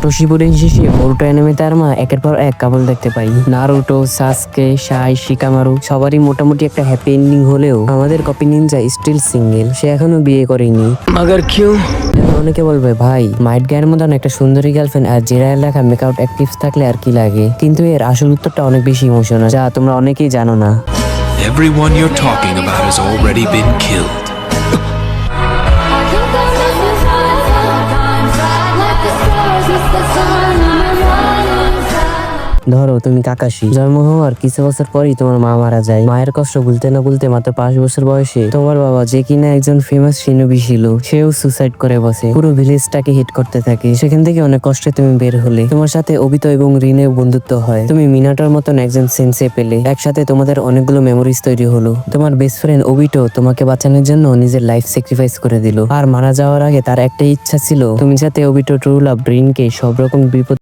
ছোট শিবুরের শেষে বোরুটো অ্যানিমেতে আর মা একের পর এক কাপল দেখতে পাই। নারুটো, সাসকে, সাই, শিকামারু সবারই মোটামুটি একটা হ্যাপি এন্ডিং হলেও আমাদের কপি নিনজা স্টিল সিঙ্গেল। সে এখনো বিয়ে করেনি। मगर क्यों? এখন অনেকে বলবে ভাই মাইট গায়ের মতন একটা সুন্দরী গার্লফ্রেন্ড আর জিরায়ের লেখা মেকআউট অ্যাক্টিভস থাকলে আর কি লাগে, কিন্তু এর আসল উত্তরটা অনেক বেশি ইমোশনাল, যা তোমরা অনেকেই জানো না। Everyone you're talking about has already been killed. ধরো তুমি কাকাশি, জন্ম হওয়ার কিছু বছর পরই তোমার মা মারা যায়। মায়ের কষ্ট ভুলতে না ভুলতে মাত্র 5 বছর বয়সে তোমার বাবা, যে কিনা একজন ফেমাস শিনোবি ছিল, সেও সুসাইড করে বসে। পুরো ভিলেজটাকে হিট করতে থাকে। সেখান থেকে অনেক কষ্টে তুমি বের হলে। তোমার সাথে অবিতো এবং রিনের বন্ধুত্ব হয়। তুমি মিনাটোর মতন একজন সেন্সে পেলে। একসাথে তোমাদের অনেকগুলো মেমোরিজ তৈরি হলো। তোমার বেস্ট ফ্রেন্ড ওবিটো তোমাকে বাঁচানোর জন্য নিজের লাইফ স্যাক্রিফাইস করে দিল। আর মারা যাওয়ার আগে তার একটাই ইচ্ছা ছিল তুমি যাতে ওবিটো ট্রু লাভ রিনকে সব রকম বিপদ